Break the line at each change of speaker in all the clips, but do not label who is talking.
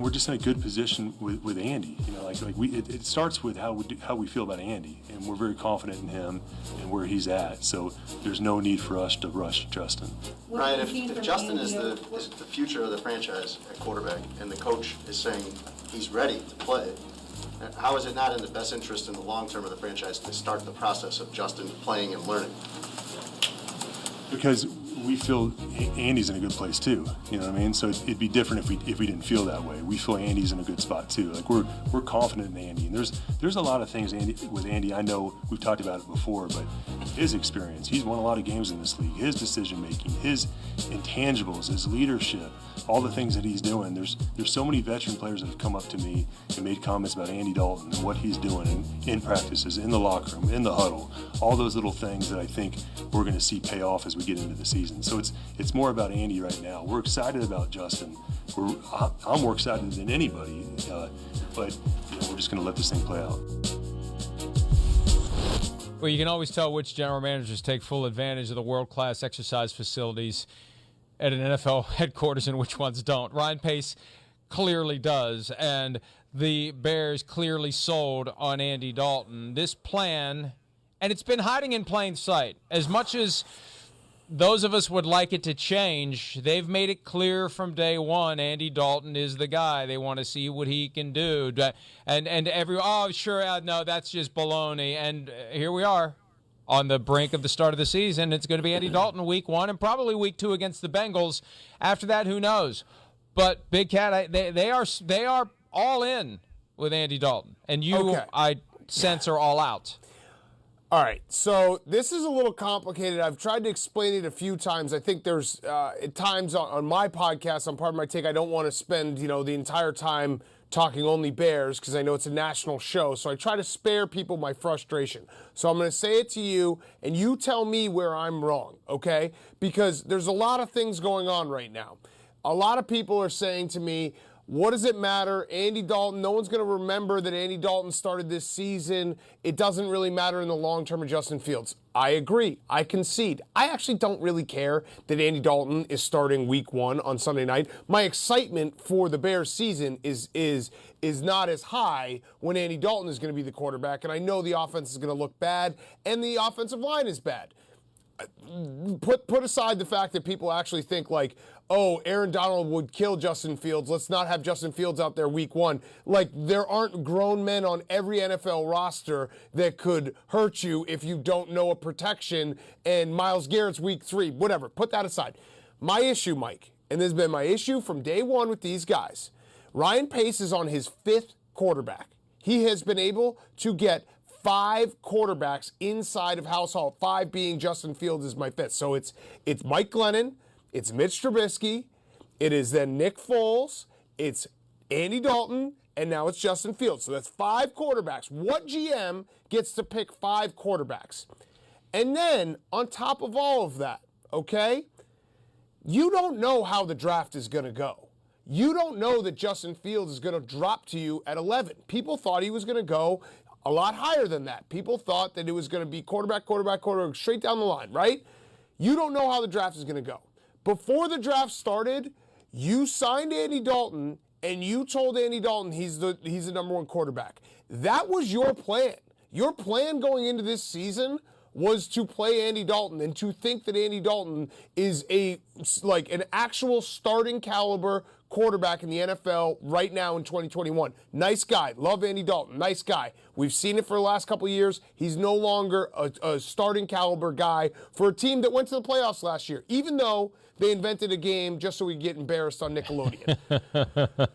We're just in a good position with Andy. You know, it starts with how we feel about Andy, and we're very confident in him and where he's at. So there's no need for us to rush Justin.
Ryan, if Justin is the future of the franchise at quarterback, and the coach is saying he's ready to play, how is it not in the best interest in the long term of the franchise to start the process of Justin playing and learning?
Because we feel Andy's in a good place too. You know what I mean? So it'd be different if we didn't feel that way. We feel Andy's in a good spot too. Like we're confident in Andy. And there's a lot of things with Andy. I know we've talked about it before, but his experience, he's won a lot of games in this league. His decision making, his intangibles, his leadership, all the things that he's doing. There's so many veteran players that have come up to me and made comments about Andy Dalton and what he's doing in practices, in the locker room, in the huddle, all those little things that I think we're going to see pay off as we get into the season. So it's more about Andy right now. We're excited about Justin. I'm more excited than anybody, but we're just going to let this thing play out.
Well, you can always tell which general managers take full advantage of the world-class exercise facilities at an NFL headquarters and which ones don't. Ryan Pace clearly does, and the Bears clearly sold on Andy Dalton. This plan, and it's been hiding in plain sight. As much as those of us would like it to change, they've made it clear from day one Andy Dalton is the guy. They want to see what he can do. And everyone, oh, sure, no, that's just baloney. And here we are on the brink of the start of the season. It's going to be Andy Dalton week 1 and probably week 2 against the Bengals. After that, who knows? But Big Cat, they are all in with Andy Dalton. And you, okay, I sense, are all out.
All right, so this is a little complicated. I've tried to explain it a few times. I think there's at times on my podcast, on Part of My Take, I don't want to spend the entire time talking only Bears because I know it's a national show. So I try to spare people my frustration. So I'm going to say it to you, and you tell me where I'm wrong, okay? Because there's a lot of things going on right now. A lot of people are saying to me, what does it matter? Andy Dalton, no one's going to remember that Andy Dalton started this season. It doesn't really matter in the long term of Justin Fields. I agree. I concede. I actually don't really care that Andy Dalton is starting week 1 on Sunday night. My excitement for the Bears season is not as high when Andy Dalton is going to be the quarterback, and I know the offense is going to look bad, and the offensive line is bad. Put aside the fact that people actually think like, oh, Aaron Donald would kill Justin Fields. Let's not have Justin Fields out there week 1. Like, there aren't grown men on every NFL roster that could hurt you if you don't know a protection, and Myles Garrett's week 3, whatever. Put that aside. My issue, Mike, and this has been my issue from day one with these guys, Ryan Pace is on his 5th quarterback. He has been able to get 5 quarterbacks inside of House Hall, 5 being Justin Fields is my 5th. So it's Mike Glennon, it's Mitch Trubisky, it is then Nick Foles, it's Andy Dalton, and now it's Justin Fields. So that's 5 quarterbacks. What GM gets to pick 5 quarterbacks? And then, on top of all of that, okay, you don't know how the draft is going to go. You don't know that Justin Fields is going to drop to you at 11. People thought he was going to go a lot higher than that. People thought that it was going to be quarterback, straight down the line, right? You don't know how the draft is going to go. Before the draft started, you signed Andy Dalton, and you told Andy Dalton he's the number 1 quarterback. That was your plan. Your plan going into this season was to play Andy Dalton and to think that Andy Dalton is an actual starting caliber quarterback in the NFL right now in 2021. Nice guy. Love Andy Dalton. Nice guy. We've seen it for the last couple of years. He's no longer a starting caliber guy for a team that went to the playoffs last year, even though they invented a game just so we could get embarrassed on Nickelodeon.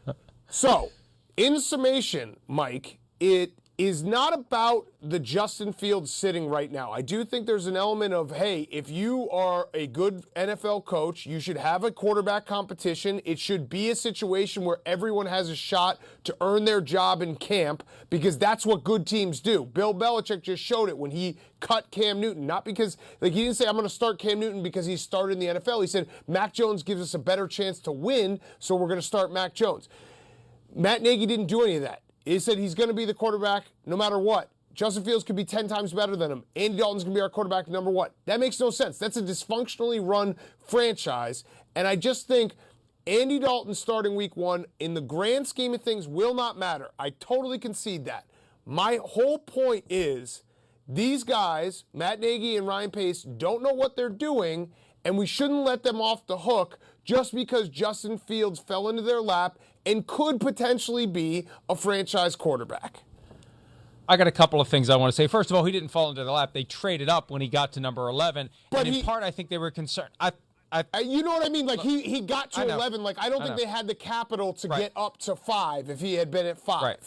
So, in summation, Mike, it is not about the Justin Fields sitting right now. I do think there's an element of, hey, if you are a good NFL coach, you should have a quarterback competition. It should be a situation where everyone has a shot to earn their job in camp, because that's what good teams do. Bill Belichick just showed it when he cut Cam Newton. Not because, he didn't say, I'm going to start Cam Newton because he started in the NFL. He said, Mac Jones gives us a better chance to win, so we're going to start Mac Jones. Matt Nagy didn't do any of that. He said he's going to be the quarterback no matter what. Justin Fields could be 10 times better than him. Andy Dalton's going to be our quarterback number 1. That makes no sense. That's a dysfunctionally run franchise. And I just think Andy Dalton starting week 1 in the grand scheme of things will not matter. I totally concede that. My whole point is these guys, Matt Nagy and Ryan Pace, don't know what they're doing, and we shouldn't let them off the hook just because Justin Fields fell into their lap and could potentially be a franchise quarterback.
I got a couple of things I want to say. First of all, he didn't fall into their lap. They traded up when he got to number 11, and in part I think they were concerned.
You know what I mean? Like, he got to 11. Like, I don't think they had the capital to get up to 5 if he had been at 5.
Right.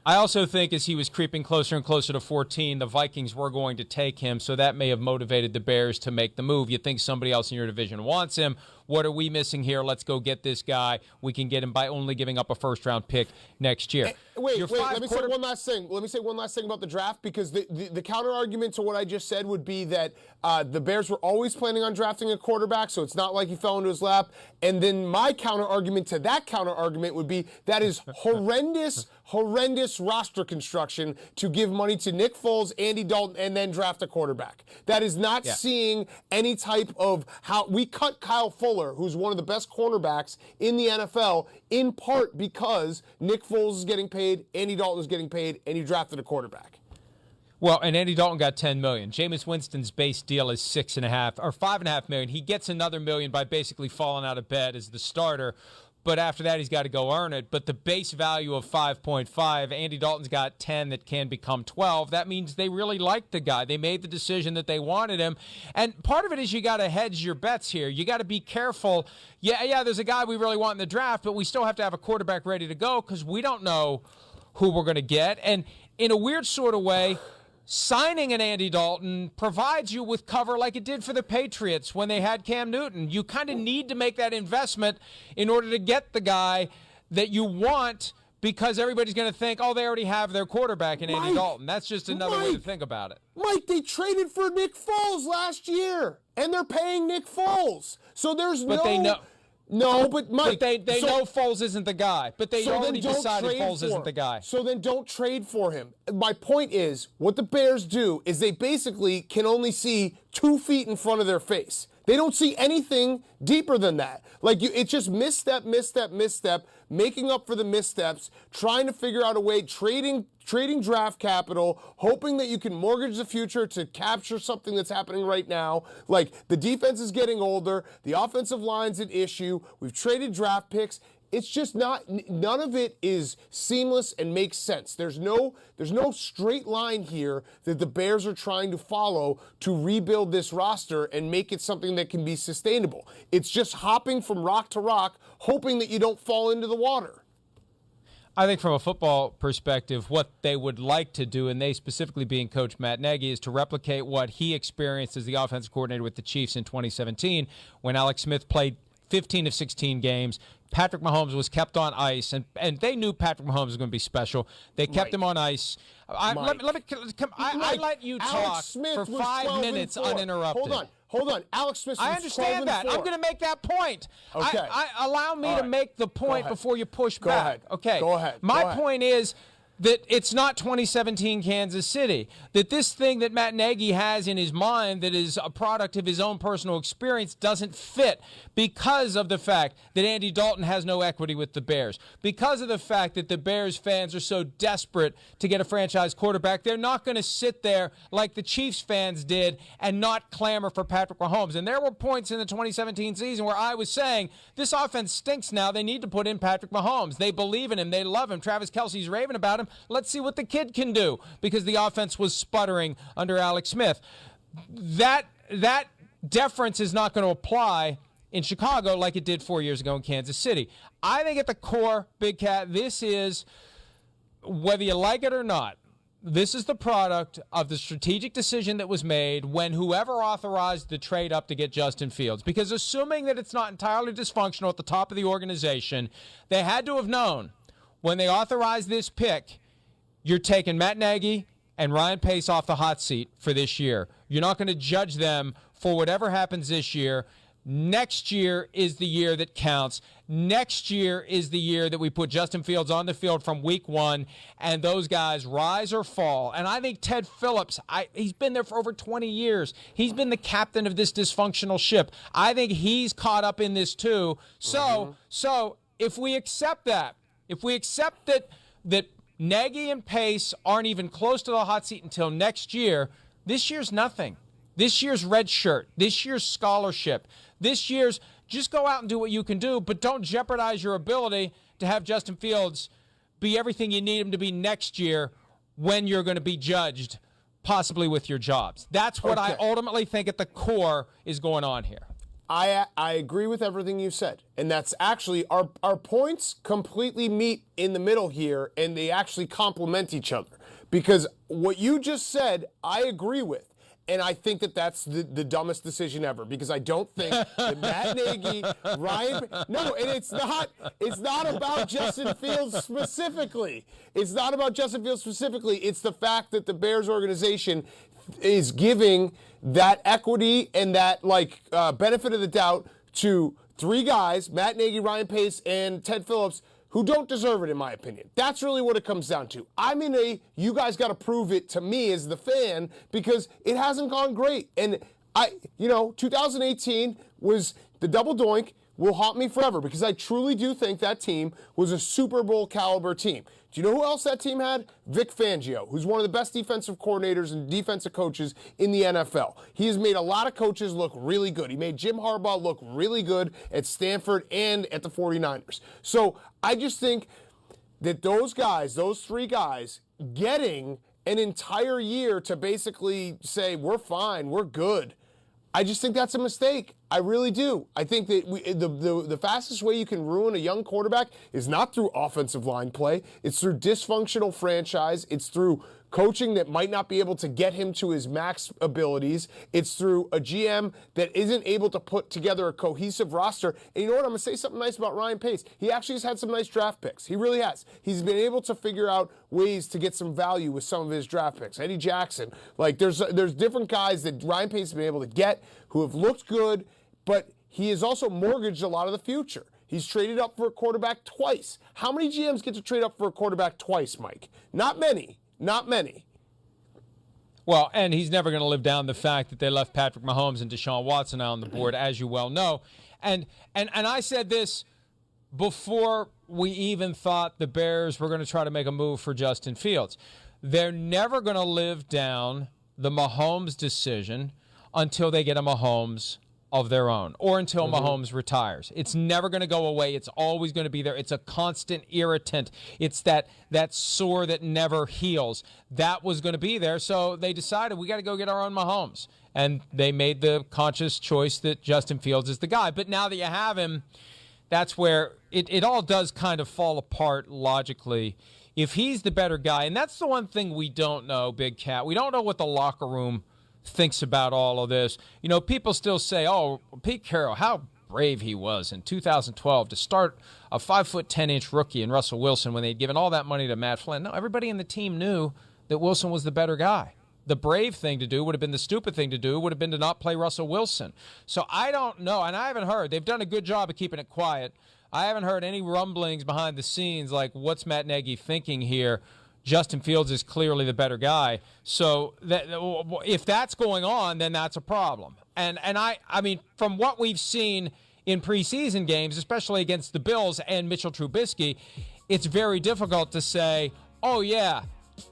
I also think as he was creeping closer and closer to 14, the Vikings were going to take him, so that may have motivated the Bears to make the move. You think somebody else in your division wants him. What are we missing here? Let's go get this guy. We can get him by only giving up a first-round pick next year.
Wait, let me say one last thing. Let me say one last thing about the draft, because the counter-argument to what I just said would be that the Bears were always planning on drafting a quarterback, so it's not like he fell into his lap. And then my counter-argument to that counter-argument would be that is horrendous roster construction to give money to Nick Foles, Andy Dalton, and then draft a quarterback. That is not seeing any type of how we cut Kyle Fuller, who's one of the best cornerbacks in the NFL, in part because Nick Foles is getting paid, Andy Dalton is getting paid, and you drafted a quarterback.
Well, and Andy Dalton got $10 million. Jameis Winston's base deal is $5.5 million. He gets another $1 million by basically falling out of bed as the starter. But after that, he's got to go earn it. But the base value of 5.5, Andy Dalton's got 10 that can become 12. That means they really like the guy. They made the decision that they wanted him. And part of it is you got to hedge your bets here. You got to be careful. Yeah, there's a guy we really want in the draft, but we still have to have a quarterback ready to go because we don't know who we're going to get. And in a weird sort of way, signing an Andy Dalton provides you with cover like it did for the Patriots when they had Cam Newton. You kind of need to make that investment in order to get the guy that you want because everybody's going to think, oh, they already have their quarterback in Andy Dalton. That's just another way to think about it.
Mike, they traded for Nick Foles last year, and they're paying Nick Foles. So there's
They know.
No, but Mike...
But they know Foles isn't the guy. But they already decided Foles isn't the guy.
So then don't trade for him. My point is, what the Bears do is they basically can only see 2 feet in front of their face. They don't see anything deeper than that. Like, it's just misstep, making up for the missteps, trying to figure out a way, trading draft capital, hoping that you can mortgage the future to capture something that's happening right now. Like, the defense is getting older, the offensive line's an issue, we've traded draft picks. It's just none of it is seamless and makes sense. There's no straight line here that the Bears are trying to follow to rebuild this roster and make it something that can be sustainable. It's just hopping from rock to rock, hoping that you don't fall into the water.
I think from a football perspective, what they would like to do, and they specifically being Coach Matt Nagy, is to replicate what he experienced as the offensive coordinator with the Chiefs in 2017 when Alex Smith played 15 of 16 games. Patrick Mahomes was kept on ice, and they knew Patrick Mahomes was going to be special. They kept him on ice. I let you talk for 5 minutes uninterrupted.
Hold on. Alex Smith was 12-4.
I understand that. I'm going to make that point.
Okay.
Allow me to make the point before you push back.
Ahead.
Okay.
Go ahead.
My point is that it's not 2017 Kansas City, that this thing that Matt Nagy has in his mind that is a product of his own personal experience doesn't fit because of the fact that Andy Dalton has no equity with the Bears, because of the fact that the Bears fans are so desperate to get a franchise quarterback. They're not going to sit there like the Chiefs fans did and not clamor for Patrick Mahomes. And there were points in the 2017 season where I was saying, this offense stinks now. They need to put in Patrick Mahomes. They believe in him. They love him. Travis Kelce's raving about him. Let's see what the kid can do because the offense was sputtering under Alex Smith. That deference is not going to apply in Chicago like it did 4 years ago in Kansas City. I think at the core, Big Cat, this is, whether you like it or not, this is the product of the strategic decision that was made when whoever authorized the trade up to get Justin Fields. Because assuming that it's not entirely dysfunctional at the top of the organization, they had to have known when they authorized this pick, you're taking Matt Nagy and Ryan Pace off the hot seat for this year. You're not going to judge them for whatever happens this year. Next year is the year that counts. Next year is the year that we put Justin Fields on the field from week 1, and those guys rise or fall. And I think Ted Phillips, he's been there for over 20 years. He's been the captain of this dysfunctional ship. I think he's caught up in this too. So if we accept that, that Nagy and Pace aren't even close to the hot seat until next year, this year's nothing. This year's red shirt. This year's scholarship. This year's just go out and do what you can do, but don't jeopardize your ability to have Justin Fields be everything you need him to be next year when you're going to be judged, possibly with your jobs. That's what I ultimately think at the core is going on here.
I agree with everything you said. And that's actually, our points completely meet in the middle here, and they actually complement each other. Because what you just said, I agree with. And I think that that's the dumbest decision ever, because I don't think that Matt Nagy, and it's not about Justin Fields specifically. It's not about Justin Fields specifically. It's the fact that the Bears organization is giving that equity and that benefit of the doubt to 3 guys, Matt Nagy, Ryan Pace, and Ted Phillips, who don't deserve it, in my opinion. That's really what it comes down to. I'm in you guys got to prove it to me as the fan, because it hasn't gone great. And 2018 was the double doink will haunt me forever, because I truly do think that team was a Super Bowl caliber team. Do you know who else that team had? Vic Fangio, who's one of the best defensive coordinators and defensive coaches in the NFL. He has made a lot of coaches look really good. He made Jim Harbaugh look really good at Stanford and at the 49ers. So I just think that those 3 guys, getting an entire year to basically say, we're fine, we're good, I just think that's a mistake. I really do. I think that the fastest way you can ruin a young quarterback is not through offensive line play. It's through dysfunctional franchise. It's through coaching that might not be able to get him to his max abilities. It's through a GM that isn't able to put together a cohesive roster. And you know what? I'm going to say something nice about Ryan Pace. He actually has had some nice draft picks. He really has. He's been able to figure out ways to get some value with some of his draft picks. Eddie Jackson. There's different guys that Ryan Pace has been able to get who have looked good, but he has also mortgaged a lot of the future. He's traded up for a quarterback twice. How many GMs get to trade up for a quarterback twice, Mike? Not many. Not many.
Well, and he's never going to live down the fact that they left Patrick Mahomes and Deshaun Watson on the board, as you well know. And I said this before we even thought the Bears were going to try to make a move for Justin Fields. They're never going to live down the Mahomes decision until they get a Mahomes of their own, or until Mahomes retires. It's never going to go away. It's always going to be there. It's a constant irritant. It's that sore that never heals. That was going to be there, so they decided we got to go get our own Mahomes. And they made the conscious choice that Justin Fields is the guy. But now that you have him, that's where it all does kind of fall apart logically. If he's the better guy, and that's the one thing we don't know, Big Cat. We don't know what the locker room thinks about all of this. You know, people still say, oh, Pete Carroll, how brave he was in 2012 to start a 5'10" rookie in Russell Wilson when they'd given all that money to Matt Flynn. No, everybody in the team knew that Wilson was the better guy. The brave thing to do would have been the stupid thing to do, would have been to not play Russell Wilson. So I don't know, and I haven't heard. They've done a good job of keeping it quiet. I haven't heard any rumblings behind the scenes like, what's Matt Nagy thinking here? Justin Fields is clearly the better guy. So if that's going on, then that's a problem. And I mean, from what we've seen in preseason games, especially against the Bills and Mitchell Trubisky, it's very difficult to say, oh, yeah,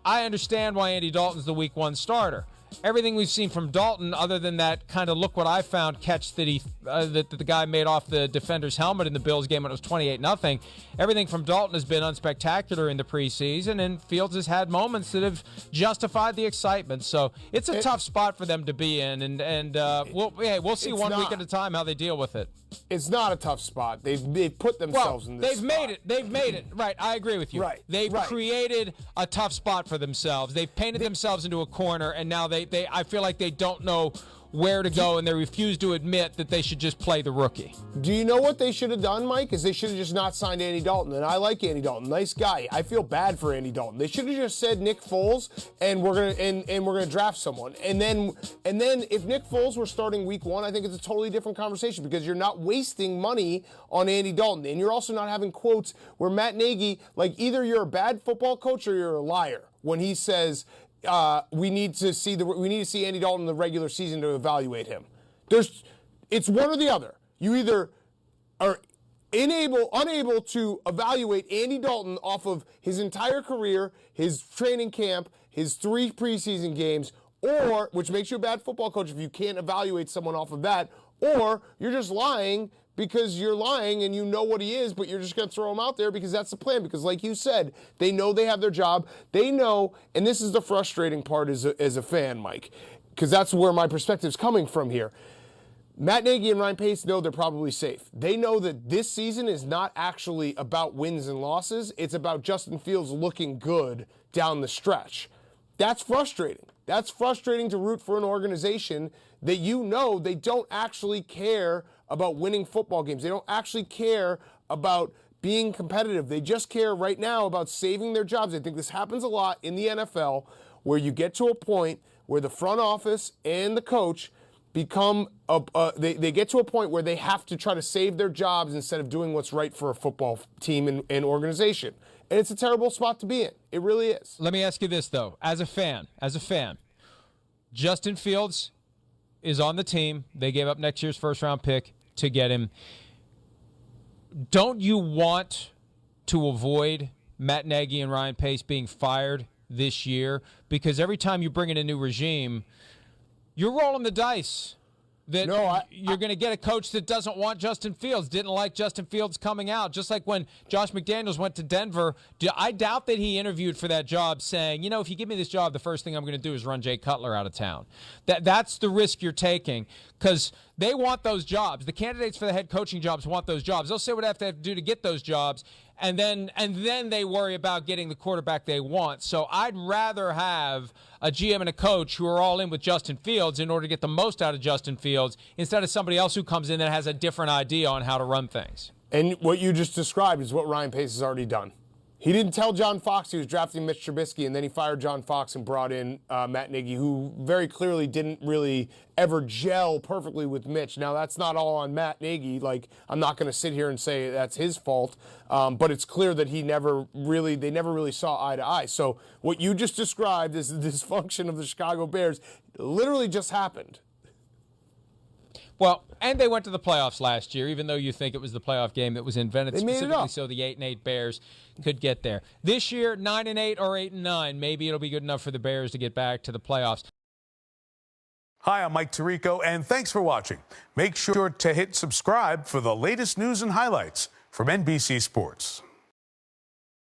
I understand why Andy Dalton's the week 1 starter. Everything we've seen from Dalton, other than that kind of look what I found catch that that the guy made off the defender's helmet in the Bills game when it was 28-0, everything from Dalton has been unspectacular in the preseason, and Fields has had moments that have justified the excitement. So it's a tough spot for them to be in, and we'll see one week at a time how they deal with it.
It's not a tough spot. They've put themselves in this spot.
They've made it. Right, I agree with you.
Right.
They've created a tough spot for themselves. They've painted themselves into a corner, and now I feel like they don't know where to go, and they refuse to admit that they should just play the rookie.
Do you know what they should have done, Mike? Is they should have just not signed Andy Dalton. And I like Andy Dalton, nice guy. I feel bad for Andy Dalton. They should have just said Nick Foles, and we're gonna draft someone. And then if Nick Foles were starting week 1, I think it's a totally different conversation because you're not wasting money on Andy Dalton, and you're also not having quotes where Matt Nagy, like, either you're a bad football coach or you're a liar when he says, we need to see Andy Dalton in the regular season to evaluate him. It's one or the other. You either are unable to evaluate Andy Dalton off of his entire career, his training camp, his 3 preseason games, or, which makes you a bad football coach if you can't evaluate someone off of that, or you're just lying because you're lying and you know what he is, but you're just going to throw him out there because that's the plan. Because like you said, they know they have their job. They know, and this is the frustrating part as a fan, Mike, because that's where my perspective's coming from here. Matt Nagy and Ryan Pace know they're probably safe. They know that this season is not actually about wins and losses. It's about Justin Fields looking good down the stretch. That's frustrating. That's frustrating to root for an organization that you know they don't actually care about winning football games. They don't actually care about being competitive. They just care right now about saving their jobs. I think this happens a lot in the NFL where you get to a point where the front office and the coach become they get to a point where they have to try to save their jobs instead of doing what's right for a football team and organization. And it's a terrible spot to be in. It really is.
Let me ask you this, though. As a fan, Justin Fields is on the team. They gave up next year's first-round pick to get him. Don't you want to avoid Matt Nagy and Ryan Pace being fired this year? Because every time you bring in a new regime, you're rolling the dice that you're going to get a coach that doesn't want Justin Fields, didn't like Justin Fields coming out. Just like when Josh McDaniels went to Denver, I doubt that he interviewed for that job saying, you know, if you give me this job, the first thing I'm going to do is run Jay Cutler out of town. That's the risk you're taking because they want those jobs. The candidates for the head coaching jobs want those jobs. They'll say what they have to do to get those jobs, and then they worry about getting the quarterback they want. So I'd rather have a GM and a coach who are all in with Justin Fields in order to get the most out of Justin Fields instead of somebody else who comes in that has a different idea on how to run things.
And what you just described is what Ryan Pace has already done. He didn't tell John Fox he was drafting Mitch Trubisky, and then he fired John Fox and brought in Matt Nagy, who very clearly didn't really ever gel perfectly with Mitch. Now, that's not all on Matt Nagy. Like, I'm not going to sit here and say that's his fault, but it's clear that they never really saw eye to eye. So what you just described as the dysfunction of the Chicago Bears literally just happened.
Well, and they went to the playoffs last year, even though you think it was the playoff game that was invented specifically so the 8-8 Bears could get there. This year, 9-8 or 8-9, maybe it'll be good enough for the Bears to get back to the playoffs.
Hi, I'm Mike Tirico, and thanks for watching. Make sure to hit subscribe for the latest news and highlights from NBC Sports.